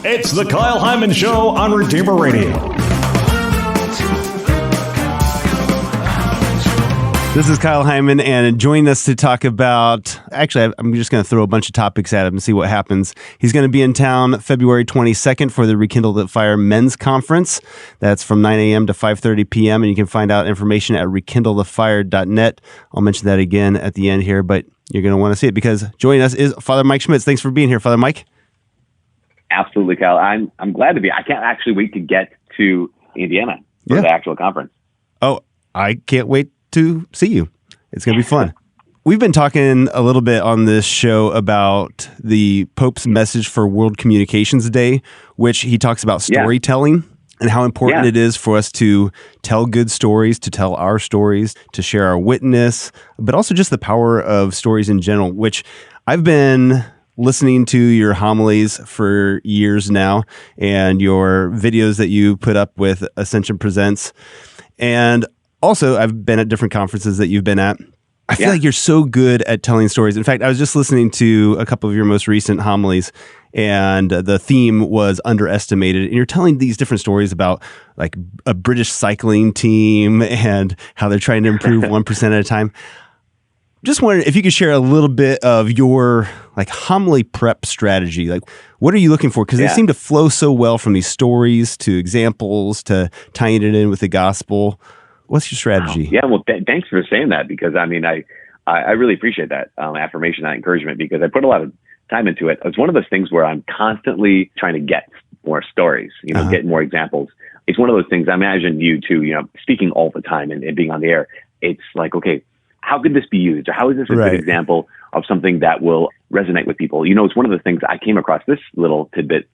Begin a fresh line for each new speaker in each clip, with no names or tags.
It's the Kyle Hyman Show on Redeemer Radio.
This is Kyle Hyman, and joining us to talk about, actually, I'm just going to throw a bunch of topics at him and see what happens. He's going to be in town February 22nd for the Rekindle the Fire Men's Conference. That's from 9 a.m. to 5:30 p.m., and you can find out information at rekindlethefire.net. I'll mention that again at the end here, but you're going to want to see it because joining us is Father Mike Schmitz. Thanks for being here, Father Mike.
Absolutely, Kyle. I'm glad to be. I can't actually wait to get to Indiana for the actual conference.
Oh, I can't wait to see you. It's going to be fun. We've been talking a little bit on this show about the Pope's message for World Communications Day, which he talks about storytelling and how important it is for us to tell good stories, to tell our stories, to share our witness, but also just the power of stories in general, which I've been listening to your homilies for years now and your videos that you put up with Ascension Presents. And also, I've been at different conferences that you've been at. I feel like you're so good at telling stories. In fact, I was just listening to a couple of your most recent homilies, and the theme was underestimated. And you're telling these different stories about like a British cycling team and how they're trying to improve 1% at a time. Just wondering if you could share a little bit of your like homily prep strategy. Like, what are you looking for? Because they seem to flow so well from these stories to examples to tying it in with the gospel. What's your strategy?
Wow. Yeah, well, thanks for saying that, because I mean, I really appreciate that affirmation, that encouragement, because I put a lot of time into it. It's one of those things where I'm constantly trying to get more stories, get more examples. It's one of those things, I imagine you too, speaking all the time and being on the air. It's like, okay, how could this be used? Or how is this a good example of something that will resonate with people? It's one of the things I came across this little tidbit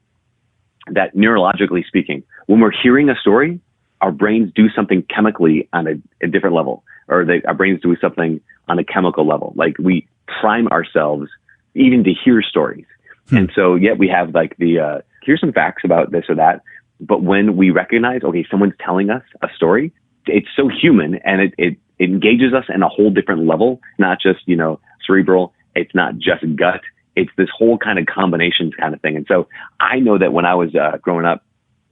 that neurologically speaking, when we're hearing a story, our brains do something chemically on a different level, or our brains do something on a chemical level. Like we prime ourselves even to hear stories. And so, we have like here's some facts about this or that. But when we recognize, okay, someone's telling us a story, it's so human and it engages us in a whole different level, not just, cerebral. It's not just gut. It's this whole kind of combination kind of thing. And so I know that when I was growing up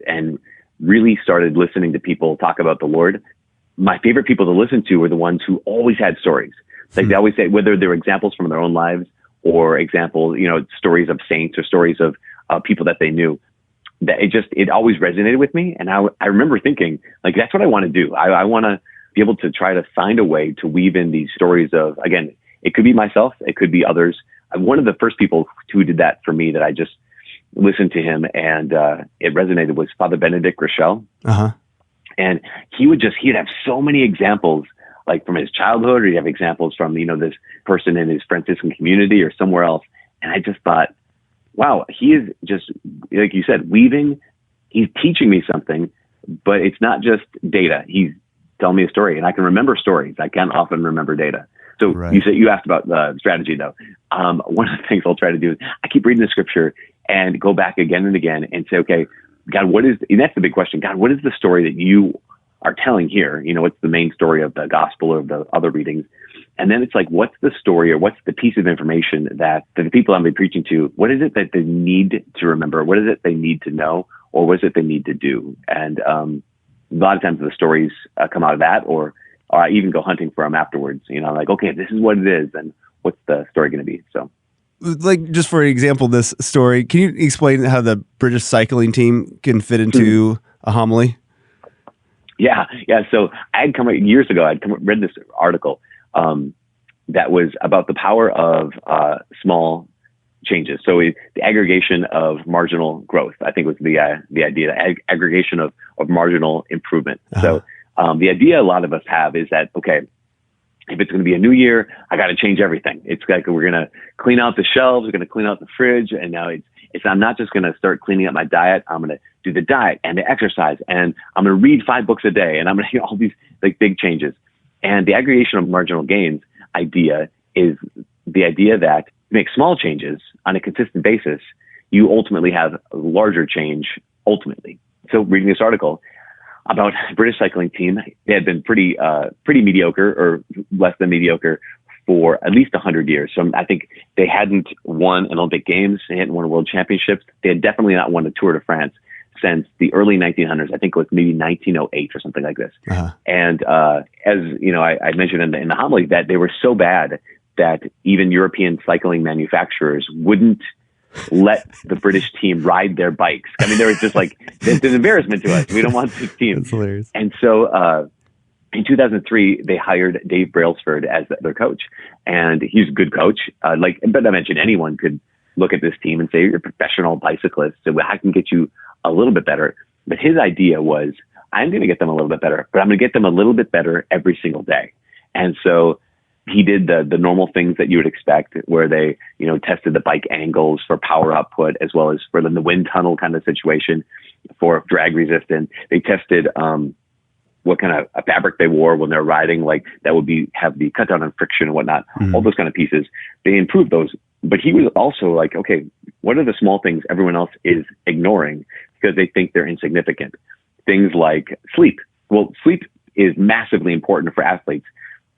and really started listening to people talk about the Lord, my favorite people to listen to were the ones who always had stories. Like they always say, whether they're examples from their own lives or examples, stories of saints or stories of people that they knew, that it always resonated with me. And I remember thinking, like, that's what I want to do. I want to be able to try to find a way to weave in these stories of, again, it could be myself, it could be others. One of the first people who did that for me that I just listened to him and it resonated was Father Benedict Rochelle. And he'd have so many examples, like from his childhood, or he'd have examples from, this person in his Franciscan community or somewhere else. And I just thought, wow, he is just, like you said, weaving, he's teaching me something, but it's not just data. He's telling me a story, and I can remember stories. I can't often remember data. So you asked about the strategy though. One of the things I'll try to do is I keep reading the scripture and go back again and again and say, okay, God, and that's the big question. God, what is the story that you are telling here? What's the main story of the gospel or the other readings? And then it's like, what's the story or what's the piece of information that the people I'm preaching to, what is it that they need to remember? What is it they need to know? Or what is it they need to do? And a lot of times the stories come out of that, or I even go hunting for them afterwards. Like, okay, this is what it is, and what's the story going to be? So,
like, just for example, this story, can you explain how the British cycling team can fit into a homily?
Yeah. So years ago, I'd read this article that was about the power of small changes. So the aggregation of marginal growth, I think was the idea, the aggregation of marginal improvement. So the idea a lot of us have is that, okay, if it's going to be a new year, I got to change everything. It's like we're going to clean out the shelves, we're going to clean out the fridge, and now I'm not just going to start cleaning up my diet. I'm going to do the diet and the exercise, and I'm going to read 5 books a day, and I'm going to do all these like big changes. And the aggregation of marginal gains idea is the idea that you make small changes on a consistent basis, you ultimately have a larger change ultimately. So reading this article about a British cycling team, they had been pretty mediocre or less than mediocre for at least 100 years. So I think they hadn't won an Olympic Games, they hadn't won a World Championships. They had definitely not won the Tour de France since the early 1900s. I think it was maybe 1908 or something like this. And as you know, I mentioned in the homily that they were so bad that even European cycling manufacturers wouldn't let the British team ride their bikes. I mean, they were just like, it's an embarrassment to us. We don't want this team.
That's hilarious.
And so in 2003, they hired Dave Brailsford as their coach. And he's a good coach. But I mentioned anyone could look at this team and say, you're a professional bicyclist, so I can get you a little bit better. But his idea was, I'm going to get them a little bit better, but I'm going to get them a little bit better every single day. And so he did the normal things that you would expect, where they, tested the bike angles for power output, as well as for the wind tunnel kind of situation for drag resistance. They tested what kind of a fabric they wore when they're riding, like that would have the cut down on friction and whatnot, all those kind of pieces. They improved those. But he was also like, okay, what are the small things everyone else is ignoring because they think they're insignificant? Things like sleep. Well, sleep is massively important for athletes,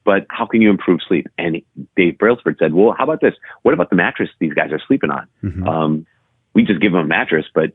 but how can you improve sleep? And Dave Brailsford said, well, how about this? What about the mattress these guys are sleeping on? We just give them a mattress, but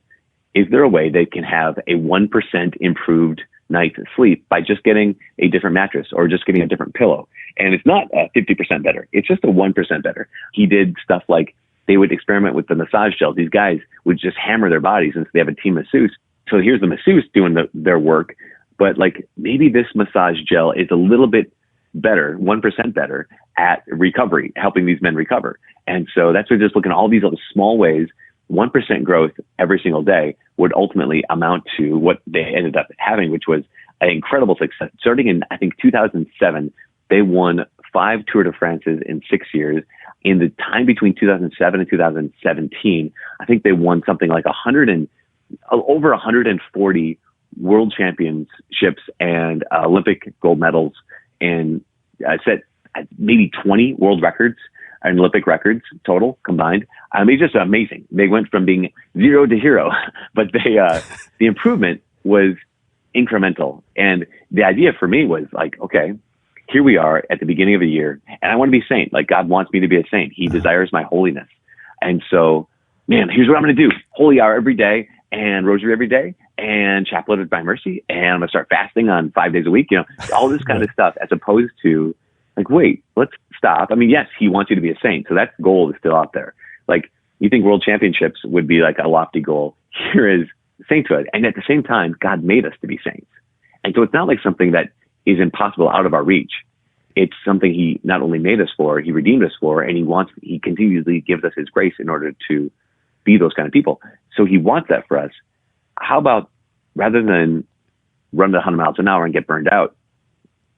is there a way they can have a 1% improved night's sleep by just getting a different mattress or just getting a different pillow? And it's not 50% better. It's just a 1% better. He did stuff like they would experiment with the massage gels. These guys would just hammer their bodies since they have a team masseuse. So here's the masseuse doing their work, but like maybe this massage gel is a little bit better, 1% better at recovery, helping these men recover. And so that's what just looking at all these other small ways, 1% growth every single day would ultimately amount to what they ended up having, which was an incredible success. Starting in, I think, 2007, they won 5 Tour de France's in 6 years. In the time between 2007 and 2017, I think they won something like over 140 world championships and Olympic gold medals, and set maybe 20 world records and Olympic records total combined. I mean, just amazing. They went from being zero to hero, but the improvement was incremental. And the idea for me was like, okay, here we are at the beginning of a year, and I want to be a saint. Like God wants me to be a saint. He desires my holiness. And so, man, here's what I'm going to do. Holy hour every day and rosary every day and chapleted by mercy. And I'm going to start fasting on 5 days a week, all this kind of stuff, as opposed to like, wait, let's stop. I mean, yes, he wants you to be a saint. So that goal is still out there. Like you think world championships would be like a lofty goal. Here is sainthood. And at the same time, God made us to be saints. And so it's not like something that is impossible out of our reach. It's something he not only made us for, he redeemed us for, and he continually gives us his grace in order to be those kind of people. So he wants that for us. How about rather than run to 100 miles an hour and get burned out,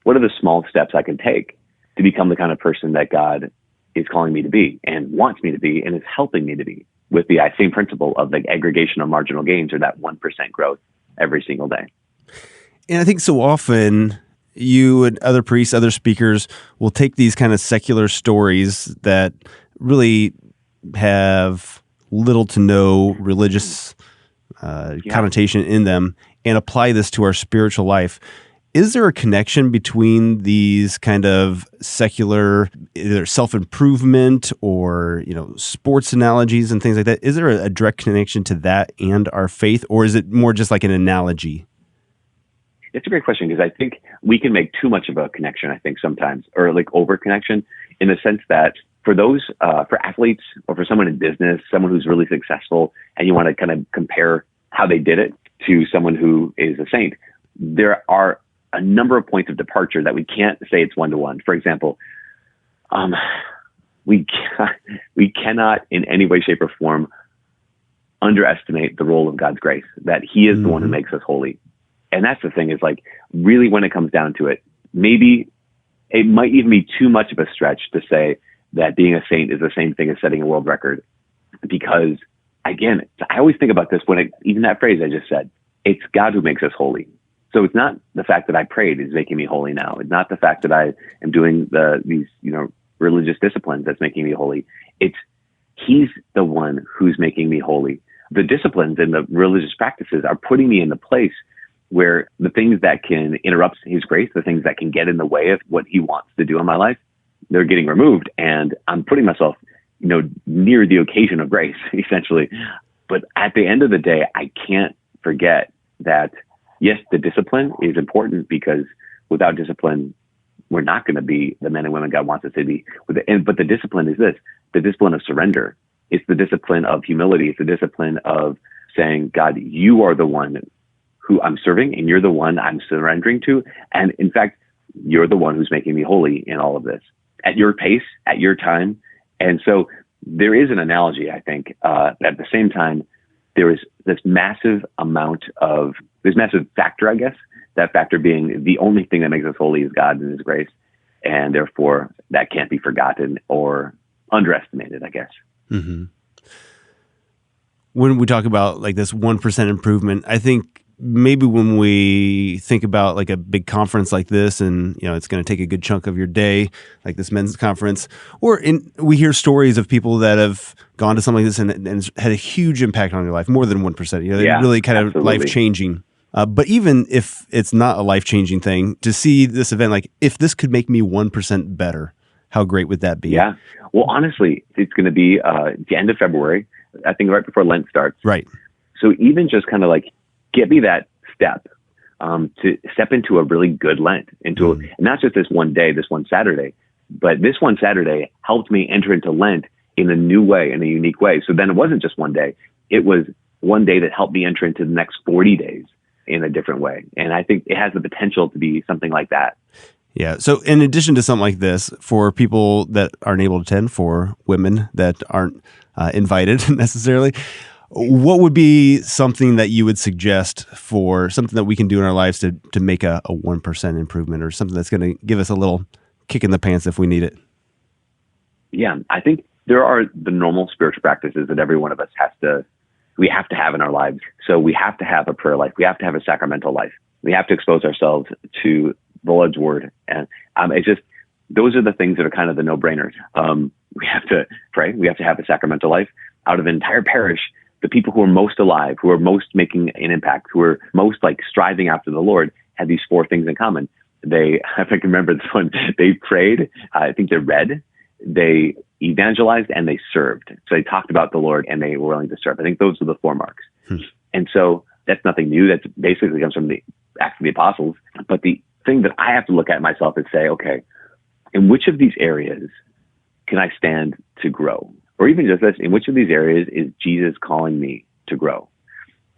what are the small steps I can take to become the kind of person that God is calling me to be and wants me to be and is helping me to be, with the same principle of the aggregation of marginal gains, or that 1% growth every single day?
And I think so often you and other priests, other speakers will take these kind of secular stories that really have little to no religious connotation in them and apply this to our spiritual life. Is there a connection between these kind of secular, either self-improvement or, sports analogies and things like that? Is there a direct connection to that and our faith, or is it more just like an analogy?
It's a great question, because I think we can make too much of a connection, I think sometimes, or like over connection, in the sense that for those, for athletes or for someone in business, someone who's really successful, and you want to kind of compare how they did it to someone who is a saint, there are a number of points of departure that we can't say it's one-to-one. For example, we cannot in any way, shape, or form underestimate the role of God's grace, that he is the one who makes us holy. And that's the thing, is like, really, when it comes down to it, maybe it might even be too much of a stretch to say that being a saint is the same thing as setting a world record. Because again, I always think about this even that phrase I just said, it's God who makes us holy. So it's not the fact that I prayed is making me holy now. It's not the fact that I am doing these religious disciplines that's making me holy. It's he's the one who's making me holy. The disciplines and the religious practices are putting me in the place where the things that can interrupt his grace, the things that can get in the way of what he wants to do in my life, they're getting removed, and I'm putting myself, near the occasion of grace, essentially. But at the end of the day, I can't forget that, yes, the discipline is important, because without discipline, we're not going to be the men and women God wants us to be. But the discipline is this, the discipline of surrender. It's the discipline of humility. It's the discipline of saying, God, you are the one who I'm serving, and you're the one I'm surrendering to. And in fact, you're the one who's making me holy in all of this, at your pace, at your time. And so there is an analogy, I think, at the same time, there is this massive factor, I guess, that factor being the only thing that makes us holy is God and his grace. And therefore that can't be forgotten or underestimated, I guess.
Mm-hmm. When we talk about like this 1% improvement, I think maybe when we think about like a big conference like this, and it's going to take a good chunk of your day, like this men's conference, we hear stories of people that have gone to something like this and had a huge impact on their life, more than 1%. They're really kind of life-changing. But even if it's not a life-changing thing, to see this event, like if this could make me 1% better, how great would that be? Yeah.
Well, honestly, it's going to be the end of February, I think right before Lent starts.
Right.
So even just kind of like get me that step to step into a really good Lent, not just this one day, this one Saturday, but this one Saturday helped me enter into Lent in a new way, in a unique way. So then it wasn't just one day. It was one day that helped me enter into the next 40 days in a different way. And I think it has the potential to be something like that.
Yeah. So in addition to something like this, for people that aren't able to attend, for women that aren't invited necessarily, what would be something that you would suggest for something that we can do in our lives to make a 1% improvement, or something that's going to give us a little kick in the pants if we need it?
Yeah, I think there are the normal spiritual practices that every one of us we have to have in our lives. So we have to have a prayer life. We have to have a sacramental life. We have to expose ourselves to the Lord's word. And those are the things that are kind of the no-brainers. We have to pray. We have to have a sacramental life. Out of an entire parish, the people who are most alive, who are most making an impact, who are most like striving after the Lord, had these 4 things in common. If I can remember this one, they prayed, I think they read, they evangelized, and they served. So they talked about the Lord and they were willing to serve. I think those are the 4 marks. And so that's nothing new. That's basically comes from the Acts of the Apostles. But the thing that I have to look at myself and say, okay, in which of these areas can I stand to grow? Or even just this, in which of these areas is Jesus calling me to grow?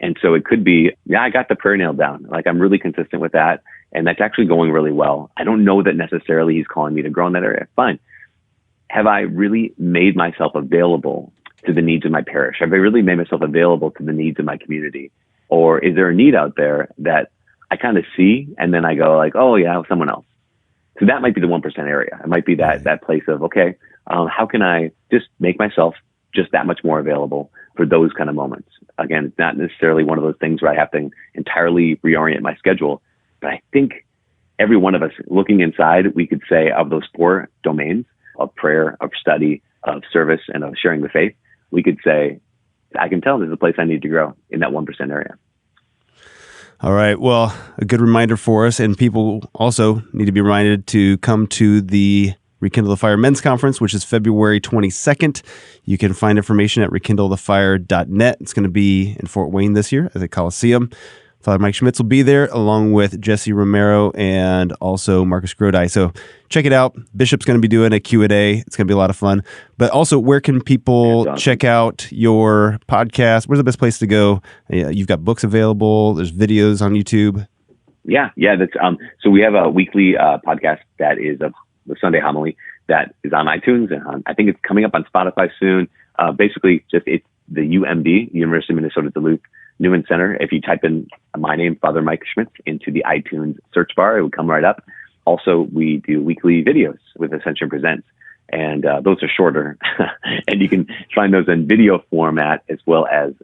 And so it could be, I got the prayer nailed down. Like I'm really consistent with that. And that's actually going really well. I don't know that necessarily he's calling me to grow in that area. Fine. Have I really made myself available to the needs of my parish? Have I really made myself available to the needs of my community? Or is there a need out there that I kind of see and then I go like, oh yeah, someone else. So that might be the 1% area. It might be that place of, okay, how can I just make myself just that much more available for those kind of moments? Again, it's not necessarily one of those things where I have to entirely reorient my schedule, but I think every one of us looking inside, we could say of those 4 domains of prayer, of study, of service, and of sharing the faith, we could say, I can tell there's a place I need to grow in that 1% area.
All right. Well, a good reminder for us, and people also need to be reminded to come to the Rekindle the Fire Men's Conference, which is February 22nd. You can find information at rekindlethefire.net. It's going to be in Fort Wayne this year at the Coliseum. Father Mike Schmitz will be there along with Jesse Romero and also Marcus Grodi. So check it out. Bishop's going to be doing a Q&A. It's going to be a lot of fun. But also, where can people check out your podcast? Where's the best place to go? You've got books available. There's videos on YouTube.
Yeah. That's so we have a weekly podcast that is the Sunday Homily that is on iTunes, and I think it's coming up on Spotify soon. Basically, it's the UMD, University of Minnesota Duluth Newman Center. If you type in my name, Father Mike Schmitz, into the iTunes search bar, it would come right up. Also, we do weekly videos with Ascension Presents, and those are shorter, and you can find those in video format as well as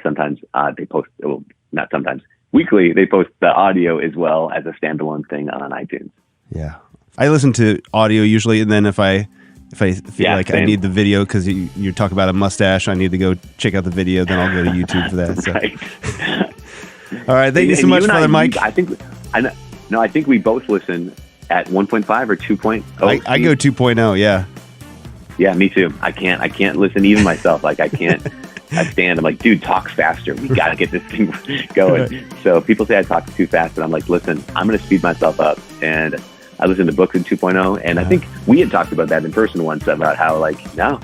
sometimes they post. Well, not sometimes. Weekly, they post the audio as well as a standalone thing on iTunes.
Yeah, I listen to audio usually, and then if I feel like same. I need the video because you talk about a mustache, I need to go check out the video, then I'll go to YouTube for that. So.
Right.
All right. Thank you so much, Father Mike.
I think we both listen at 1.5 or 2.0.
I go 2.0. Yeah.
Yeah, me too. I can't listen even myself. Like I can't. I stand. I'm like, dude, talk faster. We got to get this thing going. So people say I talk too fast, and I'm like, listen, I'm going to speed myself up. And I listen to books in 2.0, and I think we had talked about that in person once about how no,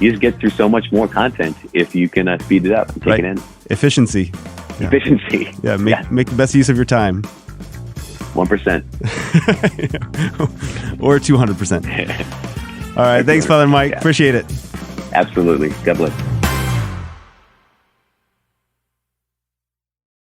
you just get through so much more content if you can speed it up and take it in.
Efficiency. Yeah.
Efficiency.
Yeah. Make the best use of your time.
1%.
Or 200%. All right. Thanks, Father Mike.
Yeah.
Appreciate it.
Absolutely. God bless.